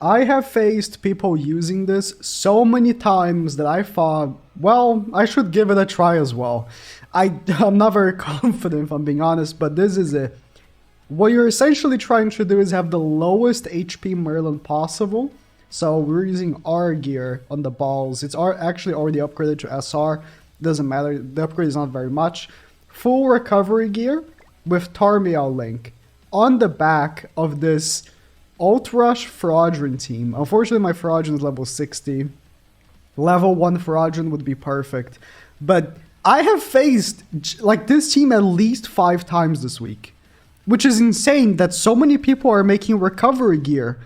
I have faced people using this so many times that I thought, well, I should give it a try as well. I'm not very confident if I'm being honest, but this is it. What you're essentially trying to do is have the lowest HP Merlin possible. So we're using R gear on the balls. It's actually already upgraded to SR. Doesn't matter, the upgrade is not very much. Full recovery gear with Tarmiel link on the back of this Ult Rush Fraudron team. Unfortunately, my Fraudron is level 60. Level 1 Fraudron would be perfect. But I have faced like this team at least 5 times this week. Which is insane that so many people are making recovery gear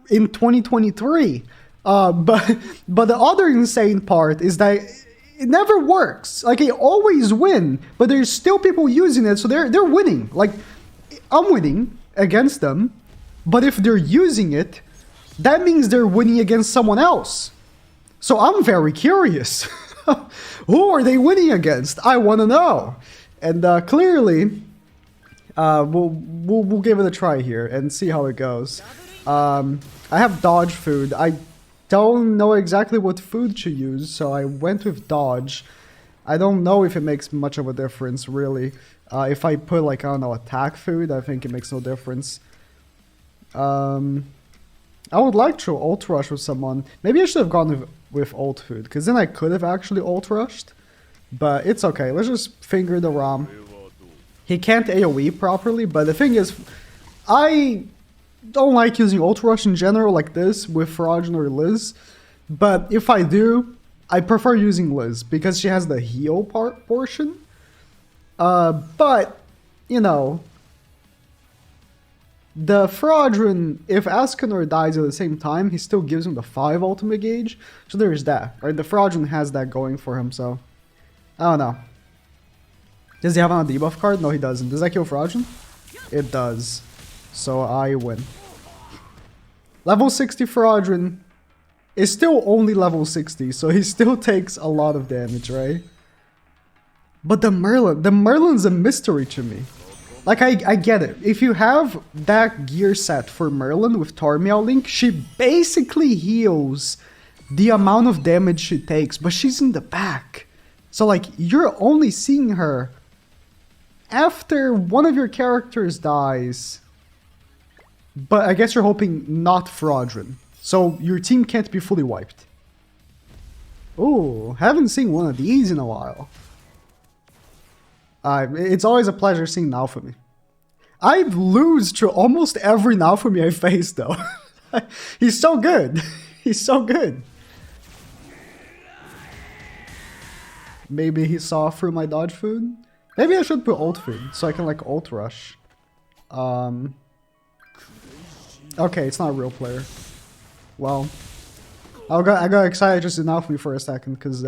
in 2023. But the other insane part is that it never works. Like, they always win, but there's still people using it, so they're winning. Like, I'm winning against them, but if they're using it, that means they're winning against someone else. So I'm very curious. Who are they winning against? I want to know. And clearly, we'll give it a try here and see how it goes. I have dodge food. I don't know exactly what food to use, so I went with dodge. I don't know if it makes much of a difference, really. If I put, like, I don't know, attack food, I think it makes no difference. I would like to ult rush with someone. Maybe I should have gone with ult food, because then I could have actually ult rushed. But it's okay. Let's just finger the ROM. He can't AoE properly, but the thing is, I don't like using ult rush in general like this with Fraudron or Liz. But if I do, I prefer using Liz because she has the heal portion. But, you know, the Fraudron, if Ascanor dies at the same time, he still gives him the 5 ultimate gauge. So there's that, right? The Fraudron has that going for him, so I don't know. Does he have on a debuff card? No, he doesn't. Does that kill Fraudron? It does. So I win. Level 60 Fraudron is still only level 60, so he still takes a lot of damage, right? But the Merlin's a mystery to me. Like, I get it. If you have that gear set for Merlin with Tarmiel Link, she basically heals the amount of damage she takes, but she's in the back. So, like, you're only seeing her after one of your characters dies. But I guess you're hoping not Fraudron. So your team can't be fully wiped. Ooh, haven't seen one of these in a while. It's always a pleasure seeing Naofumi. I lose to almost every Naofumi I face, though. He's so good. He's so good. Maybe he saw through my dodge food. Maybe I should put ult food so I can, like, ult rush. Okay, it's not a real player. Well, I got excited just enough for me for a second because,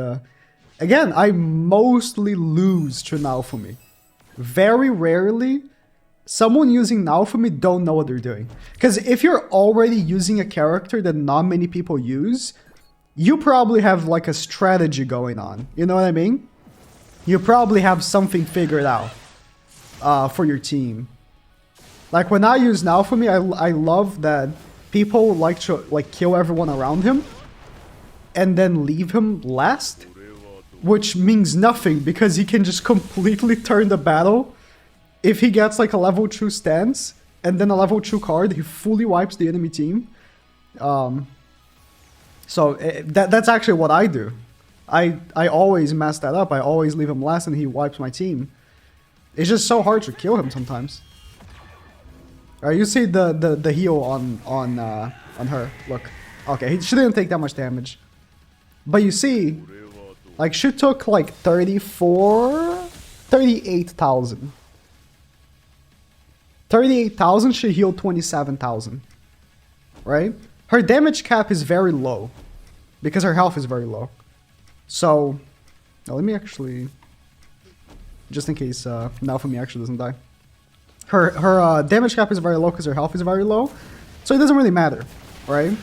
again, I mostly lose to Naofumi. Very rarely, someone using Naofumi don't know what they're doing. Because if you're already using a character that not many people use, you probably have, like, a strategy going on. You know what I mean? You probably have something figured out for your team. Like, when I use Naofumi, I love that people like to, like, kill everyone around him and then leave him last, which means nothing because he can just completely turn the battle. If he gets, like, a level 2 stance and then a level 2 card, he fully wipes the enemy team. So that's actually what I do. I always mess that up. I always leave him last and he wipes my team. It's just so hard to kill him sometimes. Alright, you see the heal on her. Look. Okay, she didn't take that much damage. But you see, like, she took like 38,000. 38,000, she healed 27,000. Right? Her damage cap is very low. Because her health is very low. So, now let me actually, just in case Naofumi actually doesn't die. Her damage cap is very low because her health is very low. So it doesn't really matter, right?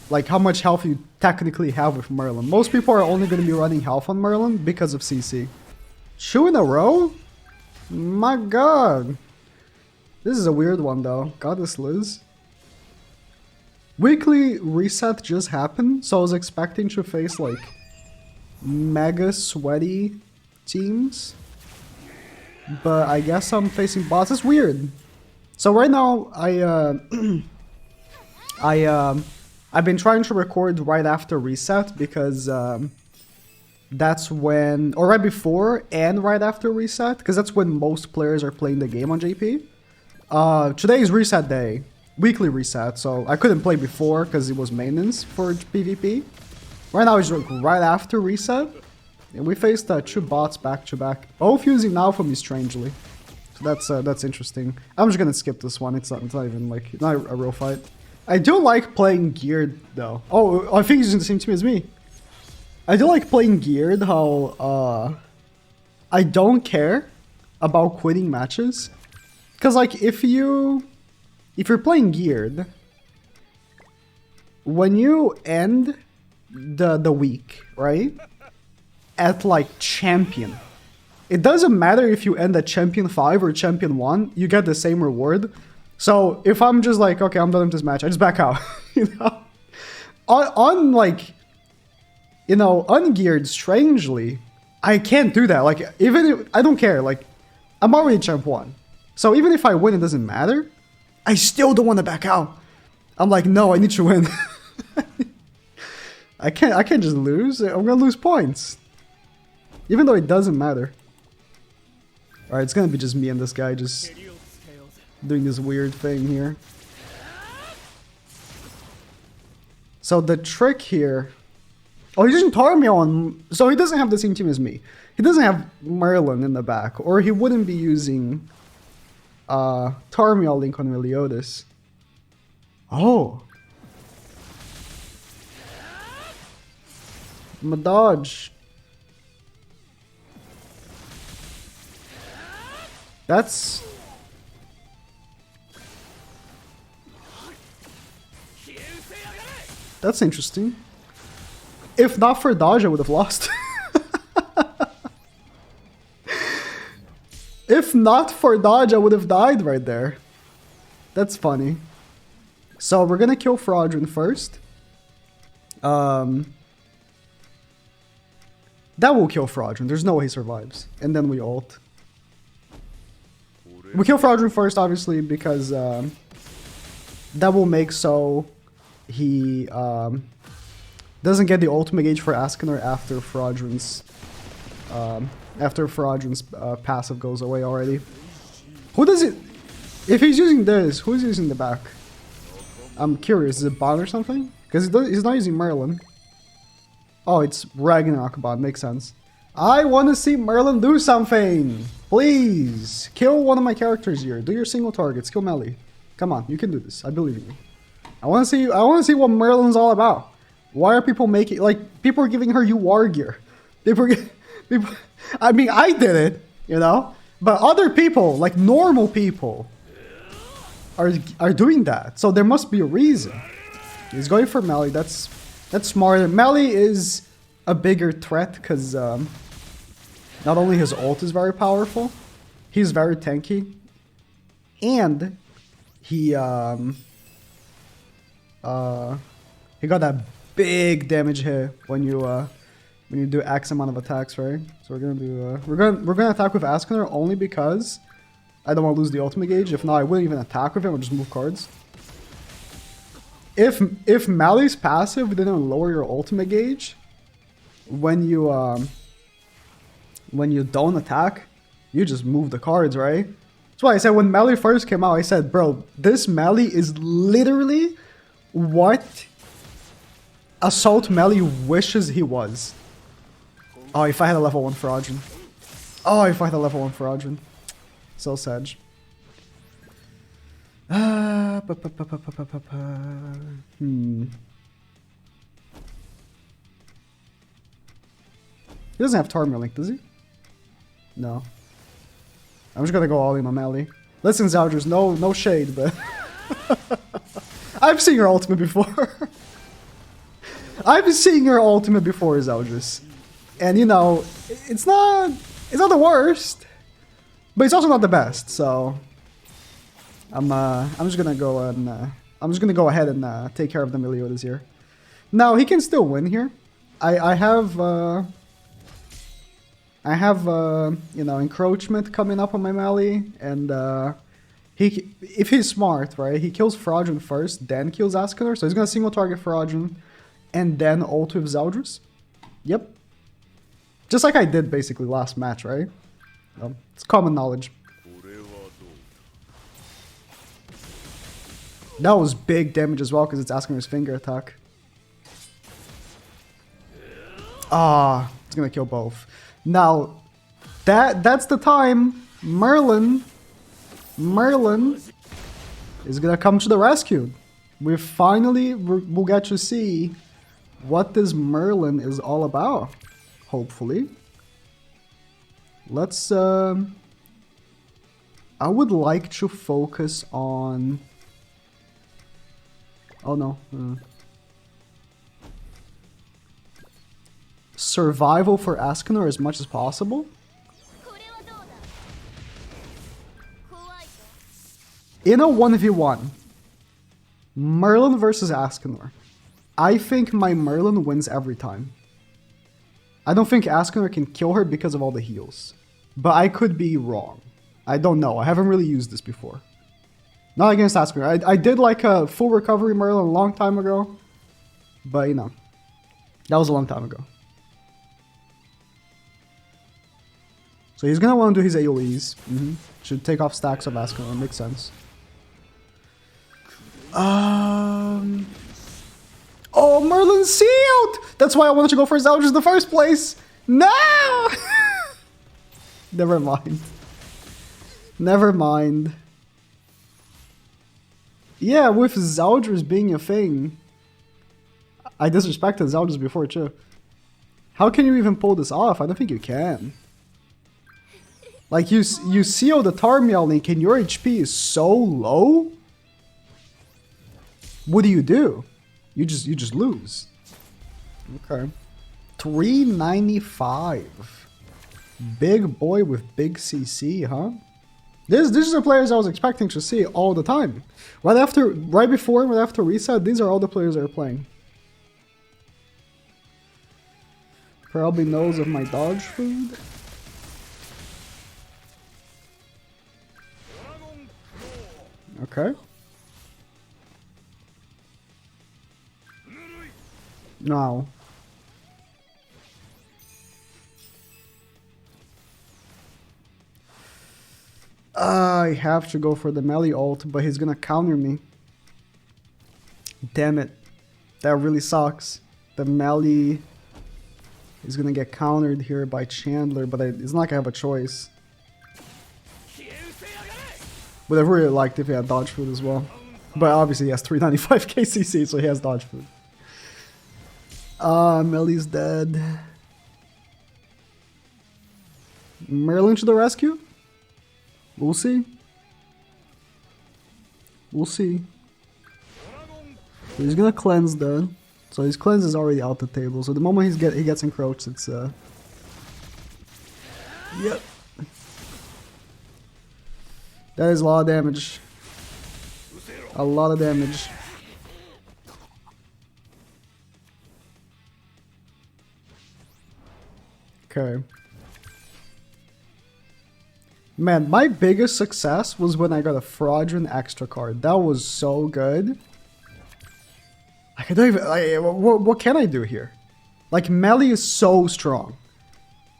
Like how much health you technically have with Merlin. Most people are only going to be running health on Merlin because of CC. 2 in a row? My god. This is a weird one though. Goddess Liz. Weekly reset just happened, so I was expecting to face like mega sweaty teams. But I guess I'm facing bots. It's weird. So right now I've been trying to record right after reset because that's when, or right before and right after reset, because that's when most players are playing the game on JP. Today is reset day, weekly reset, so I couldn't play before because it was maintenance for PvP. Right now it's like right after reset, and we faced 2 bots back to back, both using Alpha strangely. So that's interesting. I'm just gonna skip this one. It's not even like not a real fight. I do like playing geared though. Oh, I think he's using the same team as me. I do like playing geared. How I don't care about quitting matches, because like if you're playing geared, when you end the week, right, at like champion, it doesn't matter if you end at champion 5 or champion 1, you get the same reward. So if I'm just like, okay, I'm done with this match, I just back out. You know, on like, you know, ungeared, strangely, I can't do that. Like, even if I don't care, like, I'm already champ 1, so even if I win, it doesn't matter. I still don't want to back out. I'm like, no, I need to win. I can't just lose. I'm gonna lose points, even though it doesn't matter. All right, it's gonna be just me and this guy just doing this weird thing here. So the trick here, oh, he's using Tarmiel on, so he doesn't have the same team as me. He doesn't have Merlin in the back, or he wouldn't be using Tarmiel Link on Meliodas. Oh. I'm a dodge. That's... That's interesting. If not for dodge, I would have lost. If not for dodge, I would have died right there. That's funny. So we're gonna kill Fraudrin first. That will kill Fraudrin. There's no way he survives. And then we ult. We kill Fraudrin first, obviously, because that will make so he doesn't get the ultimate gauge for Askener after Fraudrin's passive goes away already. Who does it? If he's using this, who's using the back? I'm curious. Is it Bot or something? Because he's not using Merlin. Oh, it's Ragnarok Bot. Makes sense. I want to see Merlin do something. Please kill one of my characters here. Do your single targets. Kill Melly. Come on, you can do this. I believe in you. I want to see what Merlin's all about. Why are people making, like, people are giving her UR gear? People, I mean, I did it, you know, but other people, like normal people, are doing that. So there must be a reason. He's going for Melly. That's smart. Melly is a bigger threat because not only his ult is very powerful, he's very tanky, and he got that big damage hit when you do X amount of attacks, right? So we're gonna do we're gonna attack with Askener only because I don't want to lose the ultimate gauge. If not, I wouldn't even attack with him. I'll just move cards. If Mally's passive didn't lower your ultimate gauge, when you don't attack, you just move the cards, right? That's why I said when Mally first came out, I said, bro, this Mally is literally what Assault Mally wishes he was. Oh, if I had a level 1 Fraudrin. Oh, if I had a level 1 Fraudrin. So sad. He doesn't have Tarmiel Link, does he? No. I'm just gonna go all in on Mally. Listen, Zaldrus, no shade, but I've seen your ultimate before. I've been seeing your ultimate before, Zaldrus. And you know, it's not the worst, but it's also not the best, so I'm just gonna go and I'm just gonna go ahead and take care of the Meliodas here. Now, he can still win here. I have, you know, encroachment coming up on my melee, and if he's smart, right, he kills Fraudulent first, then kills Ascanor, so he's gonna single target Fraudulent, and then ult with Zeldris. Yep. Just like I did basically last match, right? Well, it's common knowledge. That was big damage as well because it's Ascanor's finger attack. Ah, it's gonna kill both. Now, that's the time Merlin is gonna come to the rescue. We'll get to see what this Merlin is all about. Hopefully. Let's I would like to focus on... Oh no. Survival for Ascanor as much as possible. In a 1v1, Merlin versus Ascanor, I think my Merlin wins every time. I don't think Ascanor can kill her because of all the heals. But I could be wrong. I don't know. I haven't really used this before. Not against Ascanor. I did like a full recovery Merlin a long time ago. But, you know, that was a long time ago. So he's going to want to do his AoEs. Should take off stacks of Ascanor. Makes sense. Oh, Merlin's sealed! That's why I wanted to go for Zeldris in the first place. No! Never mind. Never mind. Yeah, with Zeldris being a thing, I disrespected Zeldris before too. How can you even pull this off? I don't think you can. Like, you seal the Tarmiel link and your HP is so low? What do? You just lose. Okay. 395. Big boy with big CC, huh? These are the players I was expecting to see all the time. Right after reset, these are all the players that are playing. Probably knows of my dodge food. Okay. Now. I have to go for the melee ult, but he's gonna counter me. Damn it. That really sucks. The melee is gonna get countered here by Chandler, but it's not like I have a choice. Would have really liked if he had dodge food as well. But obviously he has 395 KCC, so he has dodge food. Melee's dead. Merlin to the rescue? We'll see. We'll see. So he's gonna cleanse then. So his cleanse is already out the table. So the moment he gets encroached, it's yep. That is a lot of damage. A lot of damage. Okay. Man, my biggest success was when I got a fraudulent extra card. That was so good. I don't even... what can I do here? Like, melee is so strong.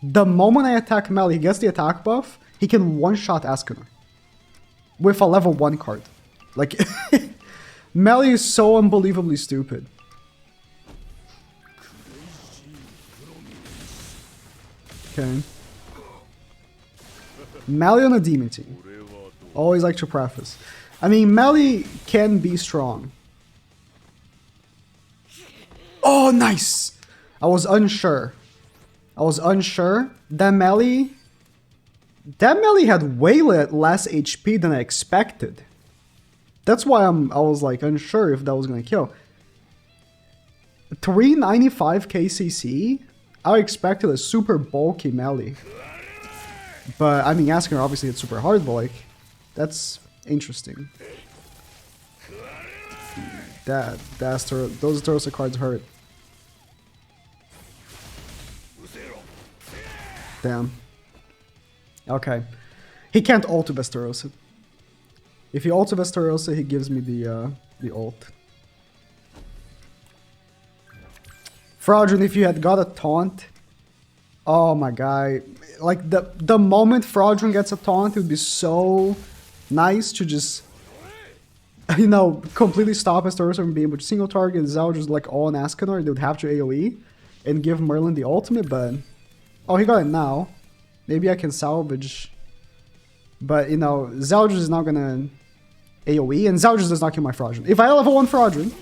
The moment I attack melee, he gets the attack buff, he can one-shot Ascanor. With a level 1 card. Like, melee is so unbelievably stupid. Okay. Melee on a demon team. Always like to preface. I mean, melee can be strong. Oh, nice! I was unsure. That melee had way less HP than I expected. That's why I was like unsure if that was gonna kill. 395 KCC? I expected a super bulky melee. But, I mean, Ascanor obviously hit super hard, but, like, that's interesting. Those Astarosa cards hurt. Damn. Okay. He can't ult to Astarosa. If he ults to Astarosa, he gives me the ult. Fraudulent, if you had got a taunt. Oh my god. Like the moment Fraudulent gets a taunt, it would be so nice to just, you know, completely stop Astarosa from being able to single target Zeldris like all on Ascanor. They would have to AoE and give Merlin the ultimate, but oh, he got it now. Maybe I can salvage. But, you know, Zeldris is not gonna AoE, and Zeldris does not kill my Fraudulent. If I had level 1 Fraudulent,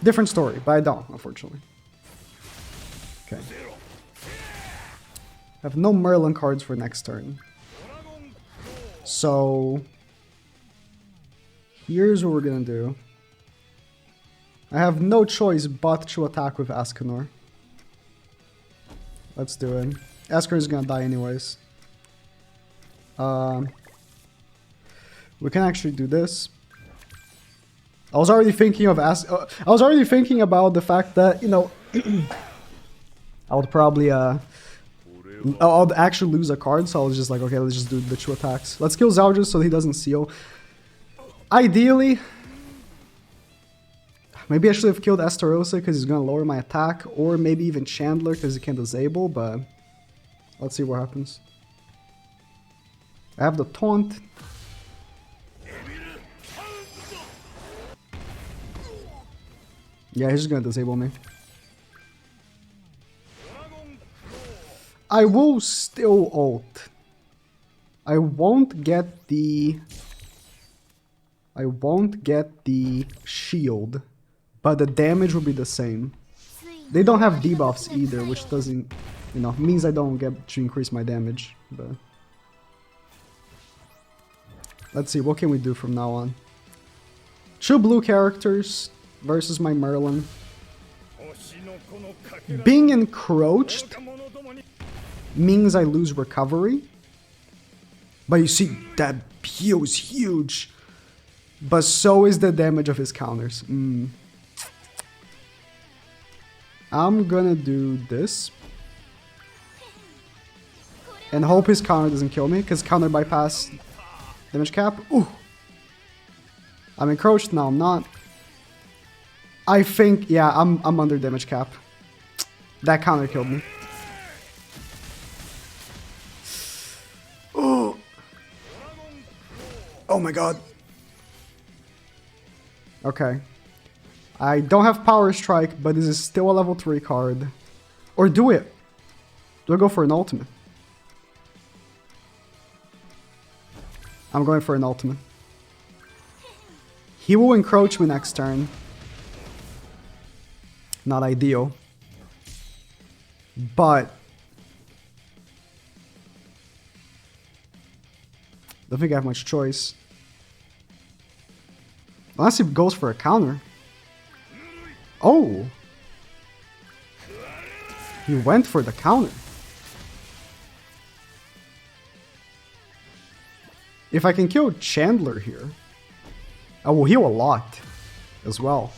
different story, but I don't, unfortunately. Okay. I have no Merlin cards for next turn. So here's what we're gonna do. I have no choice but to attack with Ascanor. Let's do it. Ascanor is gonna die anyways. We can actually do this. I was already thinking of I was already thinking about the fact that, you know, I would probably I'll actually lose a card, so I was just like, okay, let's just do the 2 attacks. Let's kill Zeldris so he doesn't seal. Ideally, maybe I should have killed Astarosa because he's gonna lower my attack, or maybe even Chandler because he can disable, but let's see what happens. I have the taunt. Yeah, he's just gonna disable me. I will still ult. I won't get the shield, but the damage will be the same. They don't have debuffs either, which doesn't, you know, means I don't get to increase my damage. But let's see, what can we do from now on? 2 blue characters versus my Merlin. Being encroached means I lose recovery. But you see, that heal is huge. But so is the damage of his counters. I'm gonna do this. And hope his counter doesn't kill me, because counter bypass damage cap. Ooh. I'm encroached? No, I'm not. I think, yeah, I'm under damage cap. That counter killed me. Oh. Oh my god. Okay. I don't have Power Strike, but this is still a level 3 card. Or do it. Do I go for an ultimate? I'm going for an ultimate. He will encroach me next turn. Not ideal. But don't think I have much choice. Unless he goes for a counter. Oh! He went for the counter. If I can kill Chandler here, I will heal a lot as well,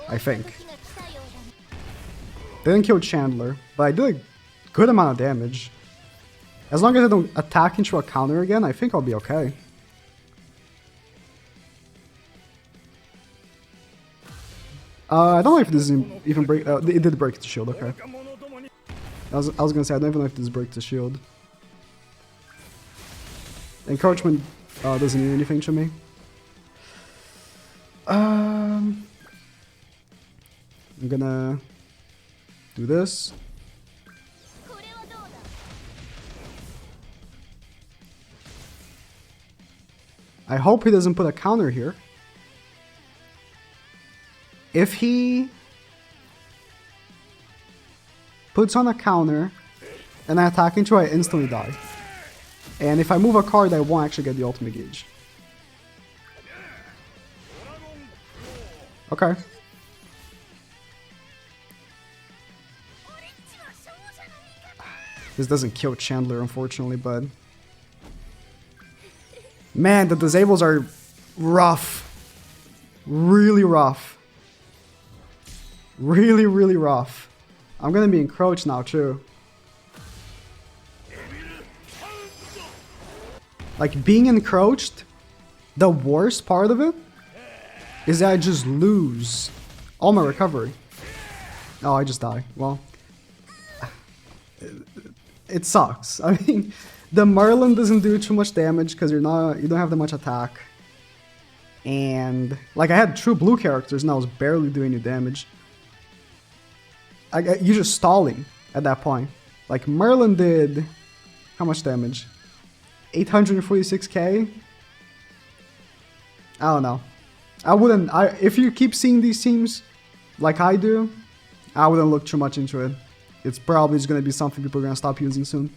I think. Didn't kill Chandler, but I did a good amount of damage. As long as I don't attack into a counter again, I think I'll be okay. I don't know if this is even break. It did break the shield. Okay. I was gonna say I don't even know if this breaks the shield. Encroachment doesn't mean anything to me. I'm gonna do this. I hope he doesn't put a counter here. If he puts on a counter and I attack into it, I instantly die. And if I move a card, I won't actually get the ultimate gauge. Okay. This doesn't kill Chandler, unfortunately, but... Man, the disables are rough. Really rough. Really, really rough. I'm gonna be encroached now too. Like, being encroached, the worst part of it is that I just lose all my recovery. Oh, I just die. Well, it sucks. I mean, the Merlin doesn't do too much damage because you don't have that much attack. And like, I had true blue characters and I was barely doing any damage. You're just stalling at that point. Like, Merlin did how much damage? 846k? I don't know. If you keep seeing these teams like I do, I wouldn't look too much into it. It's probably just going to be something people are going to stop using soon.